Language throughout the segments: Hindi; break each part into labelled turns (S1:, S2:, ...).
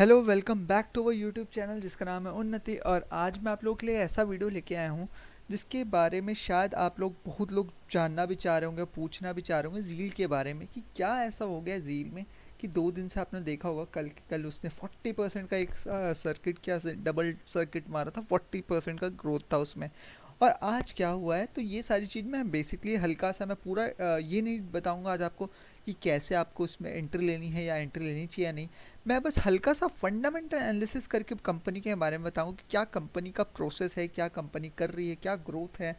S1: Hello welcome back to our YouTube channel जिसका नाम है उन्नति। और आज मैं आप लोगों के लिए ऐसा वीडियो लेके आया हूँ जिसके बारे में शायद आप लोग बहुत लोग जानना भी चाह रहे होंगे, पूछना भी चाह रहे होंगे झील के बारे में कि क्या ऐसा हो गया झील में कि 2 दिन से आपने देखा होगा कल उसने 40% का एक सर्किट क्या डबल सर्किट मारा था, 40% का ग्रोथ था उसमें। और आज क्या हुआ है, तो ये सारी चीज़ मैं बेसिकली हल्का सा मैं पूरा ये नहीं बताऊंगा आज आपको कि कैसे आपको उसमें एंट्री लेनी है या एंट्री लेनी चाहिए या नहीं। मैं बस हल्का सा फंडामेंटल एनालिसिस करके कंपनी के बारे में बताऊं कि क्या कंपनी का प्रोसेस है, क्या कंपनी कर रही है, क्या ग्रोथ है।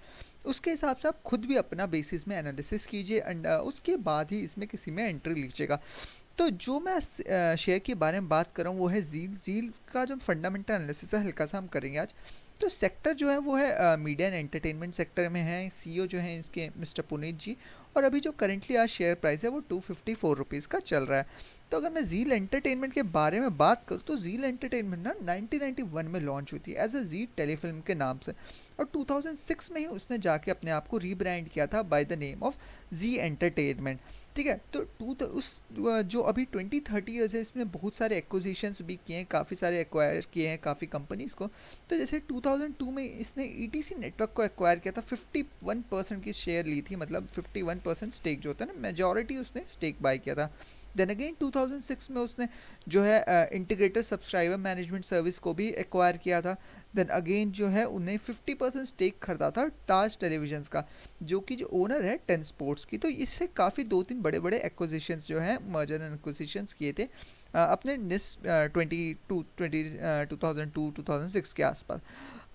S1: उसके हिसाब से आप खुद भी अपना बेसिस में एनालिसिस कीजिए एंड उसके बाद ही इसमें किसी में एंट्री लीजिएगा। तो जो मैं शेयर के बारे में बात कर रहा हूँ वो है झील। झील का जो फंडामेंटल एनालिसिस है हल्का सा हम करेंगे आज। तो सेक्टर जो है वो है मीडिया एंड एंटरटेनमेंट सेक्टर में है। सीईओ जो है इसके मिस्टर पुनीत जी। और अभी जो करंटली आज शेयर प्राइस है वो 254 रुपीज़ का चल रहा है। तो अगर मैं झील एंटरटेनमेंट के बारे में बात करूँ तो झील एंटरटेनमेंट ना 1991 में लॉन्च हुई थी एज अ जी टेलीफिल्म के नाम से। और 2006 में ही उसने जाके अपने आप को रीब्रांड किया था by the name of Zee Entertainment. ठीक है। तो जो अभी 20-30 ईयर्स है इसमें बहुत सारे एक्विजिशंस भी किए हैं, काफ़ी सारे एक्वायर किए हैं काफ़ी कंपनीज को। तो जैसे 2002 में इसने ईटीसी नेटवर्क को एक्वायर किया था, 51% की शेयर ली थी, मतलब 51% स्टेक जो होता है ना, मेजॉरिटी उसने स्टेक बाय किया था। देन अगेन 2006 में उसने जो है इंटीग्रेटेड सब्सक्राइबर मैनेजमेंट सर्विस को भी एक्वायर किया था। देन अगेन जो है उन्हें 50% स्टेक खरीदा था ताज टेलीविजन्स का, जो कि जो ओनर है टेन स्पोर्ट्स की। तो इससे काफ़ी 2-3 बड़े बड़े एक्विजिशंस जो है मर्जर एंड एक्विजिशंस किए थे अपने निस 2002 के आसपास।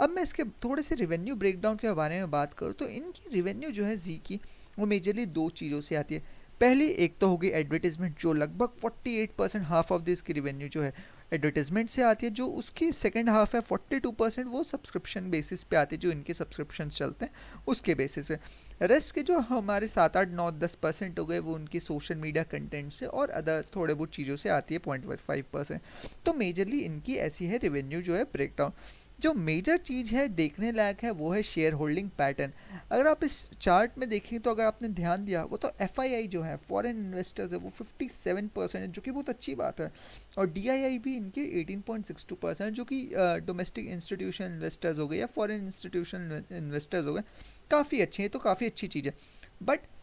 S1: अब मैं इसके थोड़े से रिवेन्यू ब्रेकडाउन के बारे में बात करूँ तो इनकी रिवेन्यू जो है जी की वो मेजरली 2 चीज़ों से आती है। पहली एक तो होगी एडवर्टीजमेंट, जो लगभग 48%, हाफ ऑफ दिस की रिवेन्यू जो है एडवर्टीजमेंट से आती है। जो उसकी सेकंड हाफ है 42% वो सब्सक्रिप्शन बेसिस पे आती है, जो इनके सब्सक्रिप्शन चलते हैं उसके बेसिस पे। रेस्ट के जो हमारे 7-8-9-10% हो गए वो उनकी सोशल मीडिया कंटेंट से और अदर थोड़े बहुत चीज़ों से आती है 0.5%। तो मेजरली इनकी ऐसी है रिवेन्यू जो है ब्रेकडाउन। जो मेजर चीज़ है देखने लायक है वो है शेयर होल्डिंग पैटर्न। अगर आप इस चार्ट में देखें तो अगर आपने ध्यान दिया वो तो एफआईआई जो है फॉरेन इन्वेस्टर्स है वो 57% है, जो कि बहुत अच्छी बात है। और डीआईआई भी इनके 18.62%, जो कि डोमेस्टिक इंस्टीट्यूशन इन्वेस्टर्स हो गए या फॉरेन इंस्टीट्यूशन इन्वेस्टर्स हो गए, काफ़ी अच्छे हैं। तो काफ़ी अच्छी चीज़ है। बट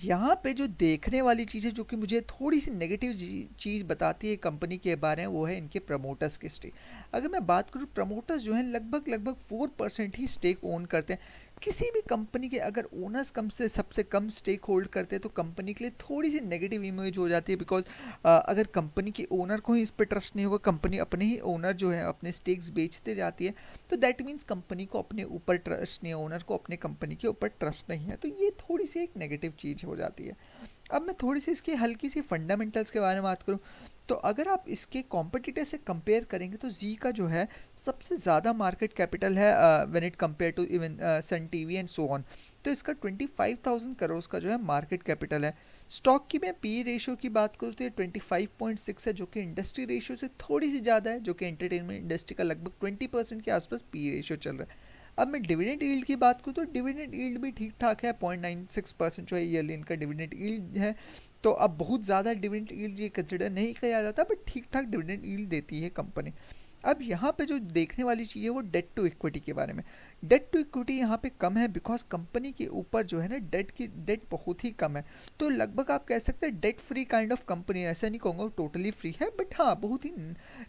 S1: यहाँ पे जो देखने वाली चीज़ है जो कि मुझे थोड़ी सी नेगेटिव चीज़ बताती है कंपनी के बारे में वो है इनके प्रमोटर्स की स्टेक। अगर मैं बात करूँ, प्रमोटर्स जो हैं लगभग लगभग 4% ही स्टेक ओन करते हैं। किसी भी कंपनी के अगर ओनर्स कम से सबसे कम स्टेक होल्ड करते हैं तो कंपनी के लिए थोड़ी सी नेगेटिव इमेज हो जाती है। बिकॉज अगर कंपनी के ओनर को ही इस पर ट्रस्ट नहीं होगा, कंपनी अपने ही ओनर जो है अपने स्टेक्स बेचते जाती है, तो दैट मीन्स कंपनी को अपने ऊपर ट्रस्ट नहीं है, ओनर को अपने कंपनी के ऊपर ट्रस्ट नहीं है। तो ये थोड़ी सी एक नेगेटिव चीज़ हो जाती है। अब मैं थोड़ी सी इसकी हल्की सी फंडामेंटल्स के बारे में बात करूँ तो अगर आप इसके कॉम्पिटिटर से कंपेयर करेंगे तो जी का जो है सबसे ज़्यादा मार्केट कैपिटल है when it compare to even Sun TV and so on. तो इसका 25,000 करोड़ का जो है मार्केट कैपिटल है। स्टॉक की मैं पी रेशियो की बात करूँ तो ये 25.6 है, जो कि इंडस्ट्री रेशियो से थोड़ी सी ज़्यादा है, जो कि एंटरटेनमेंट इंडस्ट्री का लगभग 20% के आसपास पी रेशियो चल रहा है। अब मैं डिविडेंड यील्ड की बात करूँ तो डिविडेंड यील्ड भी ठीक ठाक है, 0.96% जो है ईयरली इनका डिविडेंड यील्ड है। तो अब बहुत ज़्यादा डिविडेंड यील्ड ये कंसिडर नहीं किया जाता, बट ठीक ठाक डिविडेंड यील्ड देती है कंपनी। अब यहाँ पे जो देखने वाली चीज़ है वो डेट टू इक्विटी के बारे में। डेट टू इक्विटी यहाँ पे कम है बिकॉज कंपनी के ऊपर जो है ना डेट बहुत ही कम है। तो लगभग आप कह सकते हैं debt free kind of company, ऐसा नहीं कहूँगा टोटली फ्री है, बट हाँ बहुत ही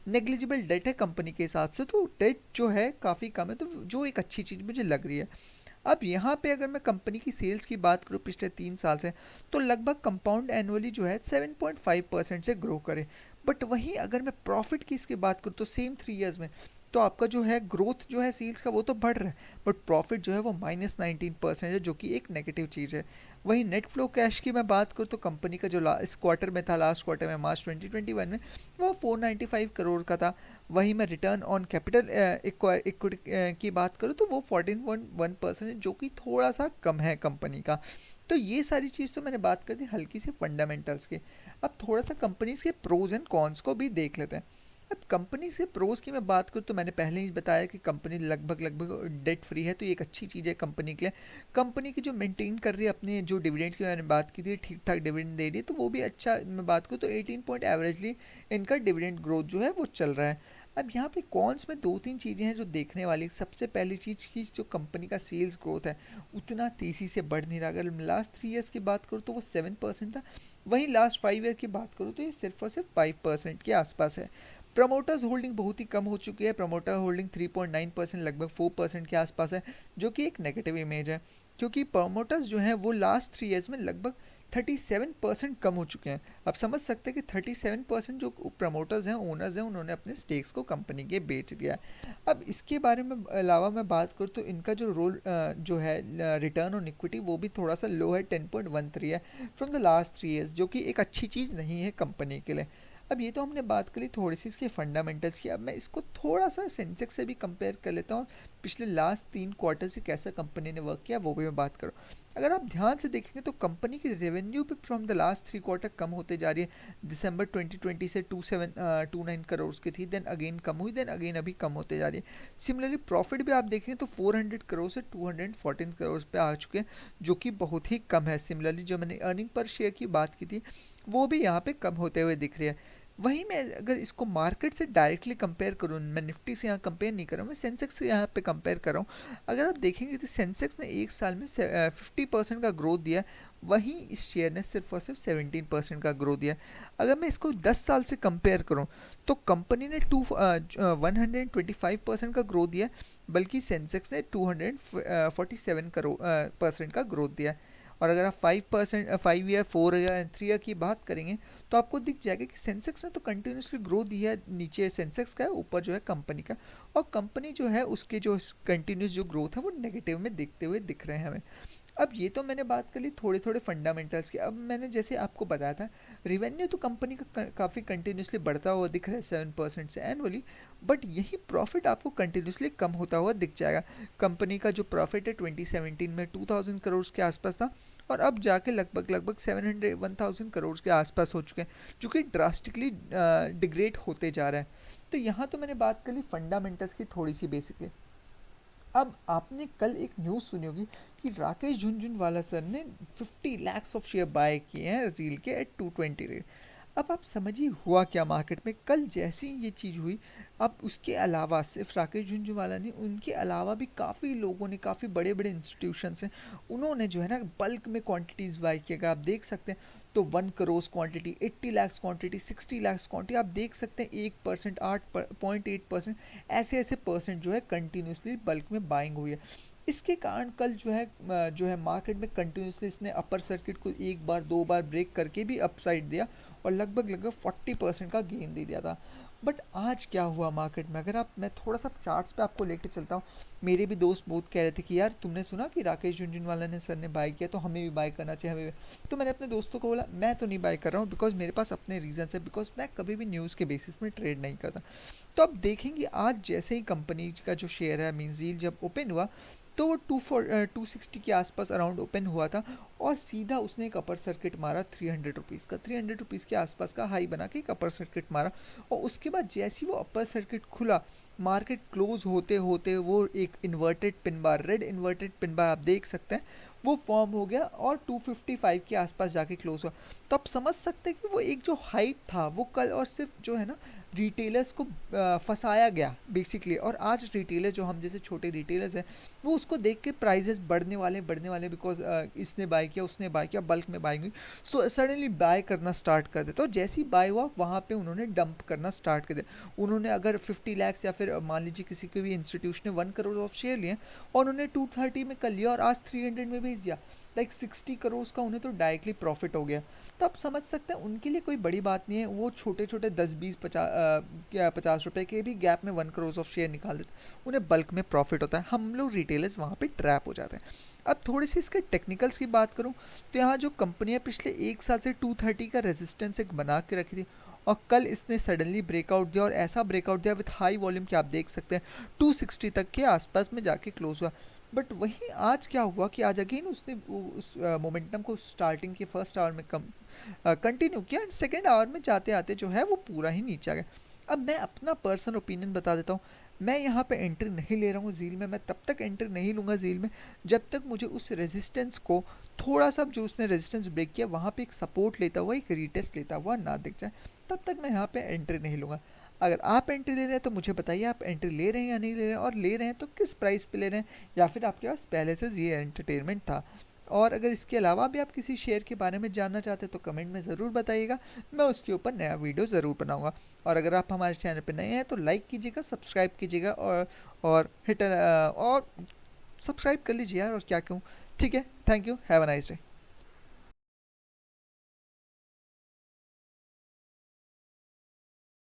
S1: नेग्लिजिबल डेट है कंपनी के हिसाब से। तो डेट जो है काफ़ी कम है, तो जो एक अच्छी चीज़ मुझे लग रही है। अब यहाँ पे अगर मैं कंपनी की सेल्स की बात करूँ पिछले 3 साल से, तो लगभग कंपाउंड एनुअली जो है 7.5% से ग्रो करे। बट वहीं अगर मैं प्रॉफिट की इसकी बात करूँ तो सेम 3 ईयर्स में तो आपका जो है ग्रोथ जो है सेल्स का वो तो बढ़ रहा है, बट प्रॉफिट जो है वो -19% है, जो कि एक नेगेटिव चीज़ है। वहीं नेट फ्लो कैश की मैं बात करूँ तो कंपनी का जो इस क्वार्टर में था, लास्ट क्वार्टर में मार्च 2021 में, वो 495 करोड़ का था। वहीं मैं रिटर्न ऑन कैपिटल इक्विटी की बात करूँ तो वो 14.1% है, जो कि थोड़ा सा कम है कंपनी का। तो ये सारी चीज़ तो मैंने बात कर दी हल्की सी फंडामेंटल्स की। अब थोड़ा सा कंपनीज के प्रोज एंड कॉन्स को भी देख लेते हैं। अब कंपनी से प्रोज की मैं बात करूँ तो मैंने पहले ही बताया कि कंपनी लगभग लगभग डेट फ्री है, तो ये एक अच्छी चीज़ है कंपनी के लिए। कंपनी की जो मेंटेन कर रही है अपने जो डिविडेंड की मैंने बात की थी, ठीक ठाक डिविडेंड दे रही है, तो वो भी अच्छा। मैं बात करूँ तो 18 पॉइंट एवरेजली इनका डिविडेंड ग्रोथ जो है वो चल रहा है। अब यहाँ पे कॉन्स में दो तीन चीज़ें हैं जो देखने वाली। सबसे पहली चीज़ की जो कंपनी का सेल्स ग्रोथ है उतना तेज़ी से बढ़ नहीं रहा। अगर लास्ट 3 ईयर्स की बात करूँ तो वो 7% था, वहीं लास्ट 5 ईयर की बात करूँ तो ये सिर्फ और सिर्फ 5% के आसपास है। प्रमोटर्स होल्डिंग बहुत ही कम हो चुकी है। प्रमोटर होल्डिंग 3.9% लगभग 4% के आसपास है, जो कि एक नेगेटिव इमेज है, क्योंकि प्रमोटर्स जो हैं वो लास्ट 3 ईयर्स में लगभग 37% कम हो चुके हैं। आप समझ सकते हैं कि 37% जो प्रमोटर्स हैं, ओनर्स हैं, उन्होंने अपने स्टेक्स को कंपनी के बेच दिया है। अब इसके बारे में अलावा मैं बात करूँ तो इनका जो रोल जो है रिटर्न ऑन इक्विटी वो भी थोड़ा सा लो है, 10.13 है फ्रॉम द लास्ट 3 ईयर्स, जो कि एक अच्छी चीज़ नहीं है कंपनी के लिए। अब ये तो हमने बात करी थोड़ी सी इसके फंडामेंटल्स की। अब मैं इसको थोड़ा सा सेंसेक्स से भी कंपेयर कर लेता हूँ, पिछले लास्ट 3 क्वार्टर से कैसा कंपनी ने वर्क किया वो भी मैं बात करूँ। अगर आप ध्यान से देखेंगे तो कंपनी की रेवेन्यू भी फ्रॉम द लास्ट 3 क्वार्टर कम होते जा रही है। दिसंबर 2020 से 2729 करोड़ की थी, देन अगेन कम हुई, देन अगेन अभी कम होते जा रही है। सिमिलरली प्रॉफिट भी आप देखेंगे तो 400 करोड़ से 214 करोड़ पे आ चुके हैं, जो कि बहुत ही कम है। सिमिलरली जो मैंने अर्निंग पर शेयर की बात की थी वो भी यहाँ पे कम होते हुए दिख रही है। वहीं मैं अगर इसको मार्केट से डायरेक्टली कंपेयर करूँ, मैं निफ्टी से यहाँ कंपेयर नहीं कर रहा हूँ, मैं सेंसेक्स से यहाँ पे कंपेयर कर रहा हूँ। अगर आप देखेंगे तो सेंसेक्स ने एक साल में 50% का ग्रोथ दिया है, वहीं इस शेयर ने सिर्फ और सिर्फ 17% का ग्रोथ दिया है। अगर मैं इसको 10 साल से कंपेयर करूँ तो कंपनी ने 125% का ग्रोथ दिया है, बल्कि सेंसेक्स ने 247% का ग्रोथ दिया है। और अगर आप 5 ईयर 4 ईयर एंड 3 ईयर की बात करेंगे तो आपको दिख जाएगा कि सेंसेक्स ने तो कंटिन्यूसली ग्रोथ दी है। नीचे सेंसेक्स का है, ऊपर जो है कंपनी का, और कंपनी जो है उसके जो कंटिन्यूस जो ग्रोथ है वो नेगेटिव में दिखते हुए दिख रहे हैं हमें। अब ये तो मैंने बात कर ली थोड़े थोड़े फंडामेंटल्स की। अब मैंने जैसे आपको बताया था, रिवेन्यू तो कंपनी का काफ़ी कंटिन्यूसली बढ़ता हुआ दिख रहा है 7% से एनुअली, बट यही प्रॉफिट आपको कंटिन्यूसली कम होता हुआ दिख जाएगा। कंपनी का जो प्रॉफिट है 2017 में 2000 करोड़ के आसपास था, और अब जाके लगभग लगभग 1000 करोड़ के आसपास हो चुके हैं, जो कि ड्रास्टिकली डिग्रेड होते जा रहा है। तो यहाँ तो मैंने बात कर ली फंडामेंटल्स की थोड़ी सी बेसिकली। अब आपने कल एक न्यूज़ सुनी होगी कि राकेश झुनझुनवाला सर ने 50 lakhs ऑफ शेयर बाय किए हैं जील के एट 220 रेट। अब आप समझिए हुआ क्या मार्केट में कल जैसी ये चीज़ हुई। अब उसके अलावा सिर्फ राकेश झुनझुनवाला नहीं, उनके अलावा भी काफ़ी लोगों ने, काफ़ी बड़े बड़े इंस्टीट्यूशंस हैं, उन्होंने जो है ना बल्क में क्वांटिटीज़ बाय किया। आप देख सकते हैं तो 1 crore quantity, 80 lakhs quantity, 60 lakhs quantity, आप देख सकते हैं 1%, 8.8%, ऐसे ऐसे परसेंट जो है कंटिन्यूसली बल्क में बाइंग हुई है। इसके कारण कल जो है मार्केट में कंटिन्यूसली इसने अपर सर्किट को एक बार दो बार ब्रेक करके भी अपसाइड दिया, और लगभग लगभग 40% का गेन दे दिया था। बट आज क्या हुआ मार्केट में, अगर आप, मैं थोड़ा सा चार्ट्स पे आपको लेके चलता हूँ। मेरे भी दोस्त बहुत कह रहे थे कि यार तुमने सुना कि राकेश झुनझुनवाला ने सर ने बाय किया, तो हमें भी बाय करना चाहिए, हमें भी। तो मैंने अपने दोस्तों को बोला मैं तो नहीं बाय कर रहा हूँ, बिकॉज मेरे पास अपने रीजंस है, बिकॉज मैं कभी भी न्यूज़ के बेसिस में ट्रेड नहीं करता। तो अब देखेंगे आज जैसे ही कंपनी का जो शेयर है मीन जील जब ओपन हुआ, तो वो 260 के आसपास अराउंड ओपन हुआ था, और सीधा उसने एक अपर सर्किट मारा 300 रुपीज़ का, 300 रुपीज़ के आसपास का हाई बना के एक अपर सर्किट मारा। और उसके बाद जैसे ही वो अपर सर्किट खुला, मार्केट क्लोज होते होते वो एक inverted pin bar, red inverted pin bar आप देख सकते हैं, वो फॉर्म हो गया और 255 के आसपास जाके क्लोज हुआ। तो आप समझ सकते हैं कि वो एक जो हाइप था वो कल और सिर्फ जो है ना रिटेलर्स को फंसाया गया बेसिकली। और आज रिटेलर जो हम जैसे छोटे रिटेलर्स हैं, वो उसको देख के प्राइजेस बढ़ने वाले, बिकॉज इसने बाय किया, उसने बाय किया, बल्क में बाइंग हुई, सो सडनली बाय करना स्टार्ट कर देता। तो जैसे ही बाय हुआ वहाँ पे उन्होंने डंप करना स्टार्ट कर दिया। उन्होंने अगर 50 lakhs या फिर मान लीजिए किसी के भी इंस्टीट्यूशन ने 1 करोड़ ऑफ शेयर लिए, और उन्होंने 230 में कर लिया और आज 300 में भेज दिया, लाइक 60 करोड़ का उन्हें तो डायरेक्टली प्रॉफिट हो गया। तो आप समझ सकते हैं उनके लिए कोई बड़ी बात नहीं है, वो छोटे छोटे 10 20 50 50 रुपए के भी गैप में 1 करोड़ ऑफ शेयर निकाल देते हैं, उन्हें बल्क में प्रॉफिट होता है। हम लोग रिटेलर्स वहाँ पे ट्रैप हो जाते हैं। अब थोड़ी सी इसके टेक्निकल्स की बात करूँ तो यहाँ जो कंपनियाँ पिछले एक साल से 230 का रेजिस्टेंस एक बना के रखी थी, और कल इसने सडनली ब्रेकआउट दिया, और ऐसा ब्रेकआउट दिया विथ हाई वॉल्यूम कि आप देख सकते हैं 260 तक के आसपास में जाके क्लोज हुआ। बट वहीं आज क्या हुआ कि आज अगेन उसने उस मोमेंटम को स्टार्टिंग के फर्स्ट आवर में कंटिन्यू किया, एंड सेकेंड आवर में जाते आते जो है वो पूरा ही नीचे आ गया। अब मैं अपना पर्सनल ओपिनियन बता देता हूँ। मैं यहाँ पे एंट्री नहीं ले रहा हूँ झील में, मैं तब तक एंट्री नहीं लूँगा झील में जब तक मुझे उस रेजिस्टेंस को थोड़ा सा, जो उसने रेजिस्टेंस ब्रेक किया वहाँ पे एक सपोर्ट लेता हुआ, एक रीटेस्ट लेता हुआ ना दिख जाए, तब तक मैं यहाँ पे एंट्री नहीं लूँगा। अगर आप एंट्री ले रहे हैं तो मुझे बताइए आप एंट्री ले रहे हैं या नहीं ले रहे हैं, और ले रहे हैं तो किस प्राइस पे ले रहे हैं, या फिर आपके पास पहले से ये एंटरटेनमेंट था। और अगर इसके अलावा भी आप किसी शेयर के बारे में जानना चाहते हैं तो कमेंट में ज़रूर बताइएगा, मैं उसके ऊपर नया वीडियो ज़रूर बनाऊंगा। और अगर आप हमारे चैनल पर नए हैं तो लाइक कीजिएगा, सब्सक्राइब कीजिएगा, और हिट और सब्सक्राइब कर लीजिए यार, और क्या कहूँ। ठीक है, thank you, have a nice day.